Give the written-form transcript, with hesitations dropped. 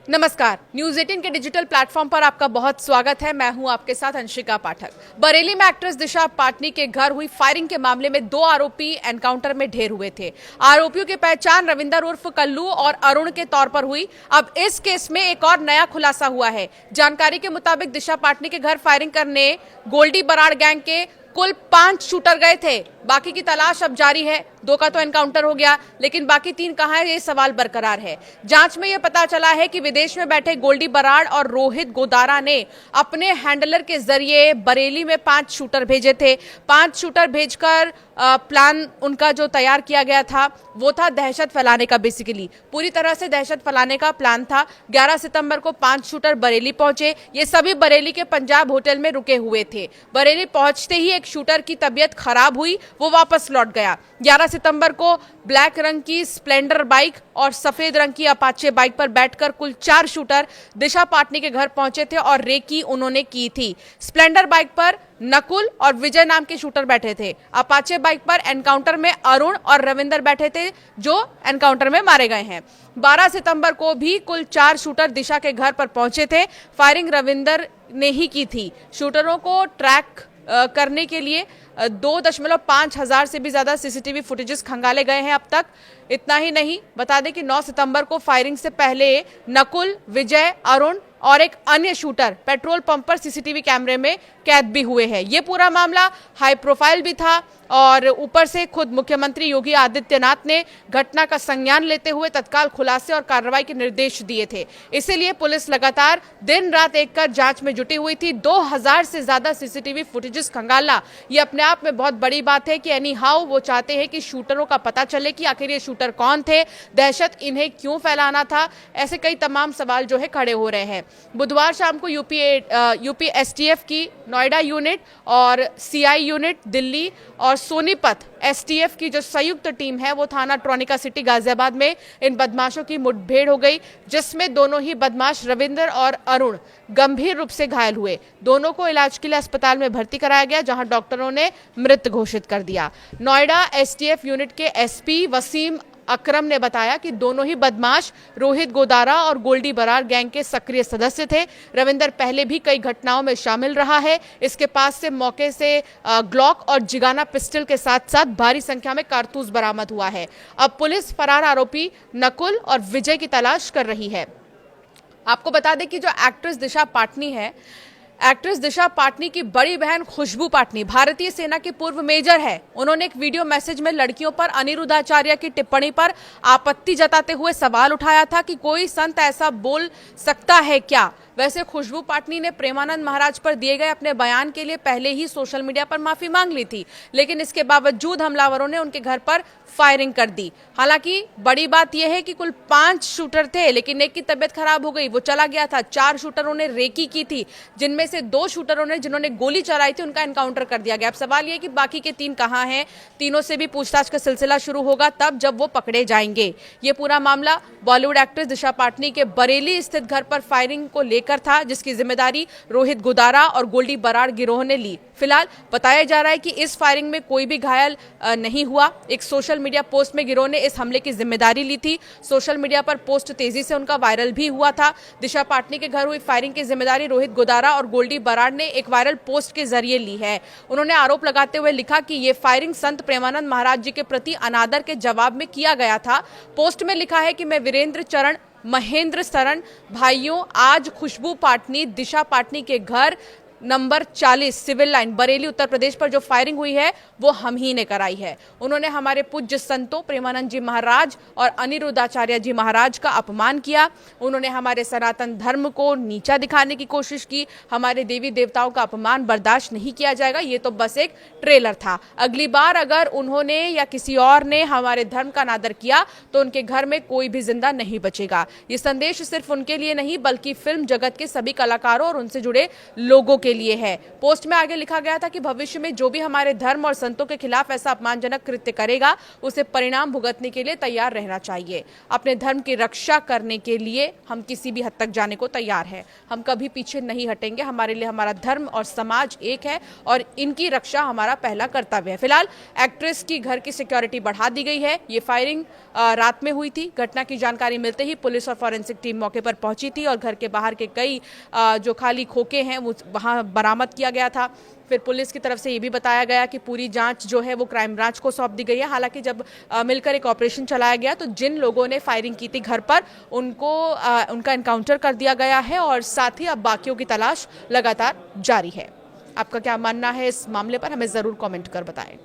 नमस्कार। न्यूज 18 के digital platform पर आपका बहुत स्वागत है। मैं हूं आपके साथ अंशिका पाठक। बरेली में एक्ट्रेस दिशा पाटनी के घर हुई फायरिंग के मामले में 2 आरोपी एनकाउंटर में ढेर हुए थे। आरोपियों की पहचान रविंदर उर्फ कल्लू और अरुण के तौर पर हुई। अब इस केस में एक और नया खुलासा हुआ है। जानकारी के मुताबिक दिशा पाटनी के घर फायरिंग करने गोल्डी बराड़ गैंग के कुल 5 शूटर गए थे। बाकी की तलाश अब जारी है। 2 का तो एनकाउंटर हो गया, लेकिन बाकी 3 कहां है, ये सवाल बरकरार है। जांच में यह पता चला है कि विदेश में बैठे गोल्डी बराड़ और रोहित गोदारा ने अपने हैंडलर के जरिए बरेली में 5 शूटर भेजे थे। 5 शूटर भेजकर प्लान उनका जो तैयार किया गया था वो था दहशत फैलाने का। बेसिकली पूरी तरह से दहशत फैलाने का प्लान था। 11 सितंबर को 5 शूटर बरेली पहुंचे। ये सभी बरेली के पंजाब होटल में रुके हुए थे। बरेली पहुंचते ही एक शूटर की तबीयत खराब हुई, वो वापस लौट गया। 11 सितंबर को ब्लैक रंग की स्प्लेंडर बाइक और सफेद रंग की अपाचे बाइक पर बैठकर कुल 4 शूटर दिशा पाटनी के घर पहुंचे थे और रेकी उन्होंने की थी। स्प्लेंडर बाइक पर नकुल और विजय नाम के शूटर बैठे थे। अपाचे बाइक पर एनकाउंटर में अरुण और रविंदर बैठे थे, जो एनकाउंटर में मारे गए हैं। 12 सितंबर को भी कुल 4 शूटर दिशा के घर पर पहुंचे थे। फायरिंग रविंदर ने ही की थी। शूटरों को ट्रैक करने के लिए 2.5 हजार से भी ज्यादा सीसीटीवी फुटेजेस खंगाले गए हैं अब तक। इतना ही नहीं, बता दें कि 9 सितंबर को फायरिंग से पहले नकुल, विजय, अरुण और एक अन्य शूटर पेट्रोल पंप पर सीसीटीवी कैमरे में कैद भी हुए हैं। ये पूरा मामला हाई प्रोफाइल भी था और ऊपर से खुद मुख्यमंत्री योगी आदित्यनाथ ने घटना का संज्ञान लेते हुए तत्काल खुलासे और कार्रवाई के निर्देश दिए थे। इसीलिए पुलिस लगातार दिन रात एक कर जांच में जुटी हुई थी। 2000 से ज्यादा सीसीटीवी फुटेजेस खंगालना ये अपने आप में बहुत बड़ी बात है कि एनी हाउ वो चाहते हैं कि शूटरों का पता चले कि आखिर ये शूटर कौन थे, दहशत इन्हें क्यों फैलाना था। ऐसे कई तमाम सवाल जो है खड़े हो रहे हैं। बुधवार शाम को यूपी एसटीएफ की नोएडा यूनिट और सीआई यूनिट दिल्ली और सोनीपत एसटीएफ की जो संयुक्त टीम है वो थाना ट्रोनिका सिटी गाजियाबाद में इन बदमाशों की मुठभेड़ हो गई, जिसमें दोनों ही बदमाश रविंदर और अरुण गंभीर रूप से घायल हुए। दोनों को इलाज के लिए अस्पताल में भर्ती कराया गया, जहां डॉक्टरों ने मृत घोषित कर दिया। नोएडा एसटीएफ यूनिट के एसपी वसीम अकरम ने बताया कि दोनों ही बदमाश रोहित गोदारा और गोल्डी बराड़ गैंग के सक्रिय सदस्य थे। रविंदर पहले भी कई घटनाओं में शामिल रहा है। इसके पास से मौके से ग्लॉक और जिगाना पिस्टल के साथ साथ भारी संख्या में कारतूस बरामद हुआ है। अब पुलिस फरार आरोपी नकुल और विजय की तलाश कर रही है। आपको बता दें कि जो एक्ट्रेस दिशा पाटनी है, एक्ट्रेस दिशा पाटनी की बड़ी बहन खुशबू पाटनी भारतीय सेना की पूर्व मेजर है। उन्होंने एक वीडियो मैसेज में लड़कियों पर अनिरुद्ध आचार्य की टिप्पणी पर आपत्ति जताते हुए सवाल उठाया था कि कोई संत ऐसा बोल सकता है क्या। वैसे खुशबू पाटनी ने प्रेमानंद महाराज पर दिए गए अपने बयान के लिए पहले ही सोशल मीडिया पर माफी मांग ली थी, लेकिन इसके बावजूद हमलावरों ने उनके घर पर फायरिंग कर दी। हालांकि बड़ी बात यह है कि कुल 5 शूटर थे, लेकिन एक की तबीयत खराब हो गई, वो चला गया था। 4 शूटरों ने रेकी की थी, जिनमें से 2 शूटरों ने जिन्होंने गोली चलाई थी उनका एनकाउंटर कर दिया गया। अब सवाल यह कि बाकी के 3 कहां हैं। तीनों से भी पूछताछ का सिलसिला शुरू होगा तब जब वो पकड़े जाएंगे। ये पूरा मामला बॉलीवुड एक्ट्रेस दिशा पाटनी के बरेली स्थित घर पर फायरिंग को लेकर था, जिसकी जिम्मेदारी रोहित गोदारा और गोल्डी बराड़ गिरोह ने ली। फिलहाल बताया जा रहा है कि इस फायरिंग में कोई भी घायल नहीं हुआ। एक सोशल मीडिया पोस्ट में गिरोह ने इस हमले की जिम्मेदारी ली थी। सोशल मीडिया पर पोस्ट तेजी से उनका वायरल भी हुआ था। दिशा पाटनी के घर हुई फायरिंग की जिम्मेदारी रोहित गोदारा और गोल्डी बराड़ ने एक वायरल पोस्ट के जरिए ली है। उन्होंने आरोप लगाते हुए लिखा कि यह फायरिंग संत प्रेमानंद महाराज जी के प्रति अनादर के जवाब में किया गया था। पोस्ट में लिखा है कि मैं वीरेंद्र चरण महेंद्र शरण भाइयों, आज खुशबू पाटनी दिशा पाटनी के घर number 40 civil line Bareilly Uttar Pradesh पर जो फायरिंग हुई है वो हम ही ने कराई है। उन्होंने हमारे पूज्य संतों प्रेमानंद जी महाराज और अनिरुद्ध आचार्य जी महाराज का अपमान किया। उन्होंने हमारे सनातन धर्म को नीचा दिखाने की कोशिश की। हमारे देवी देवताओं का अपमान बर्दाश्त नहीं किया जाएगा। ये तो बस एक ट्रेलर था। अगली बार अगर उन्होंने या किसी और ने हमारे धर्म का अनादर किया तो उनके घर में कोई भी जिंदा नहीं बचेगा। ये संदेश सिर्फ उनके लिए नहीं बल्कि फिल्म जगत के सभी कलाकारों और उनसे जुड़े लोगों के के लिए है। पोस्ट में आगे लिखा गया था कि भविष्य में जो भी हमारे धर्म और संतों के खिलाफ ऐसा अपमानजनक कृत्य करेगा उसे परिणाम भुगतने के लिए तैयार रहना चाहिए। अपने धर्म की रक्षा करने के लिए हम किसी भी हद तक जाने को तैयार है। हम कभी पीछे नहीं हटेंगे। हमारे लिए हमारा धर्म और समाज एक है और इनकी रक्षा हमारा पहला कर्तव्य है। फिलहाल एक्ट्रेस की घर की सिक्योरिटी बढ़ा दी गई है। ये फायरिंग रात में हुई थी। घटना की जानकारी मिलते ही पुलिस और फॉरेंसिक टीम मौके पर पहुंची थी और घर के बाहर के कई जो खाली खोखे हैं वो वहां बरामद किया गया था। फिर पुलिस की तरफ से ये भी बताया गया कि पूरी जांच जो है वो क्राइम ब्रांच को सौंप दी गई है। हालांकि जब मिलकर एक ऑपरेशन चलाया गया तो जिन लोगों ने फायरिंग की थी घर पर उनका एनकाउंटर कर दिया गया है और साथ ही अब बाकियों की तलाश लगातार जारी है। आपका क्या मानना है इस मामले पर, हमें जरूर कमेंट कर बताएं।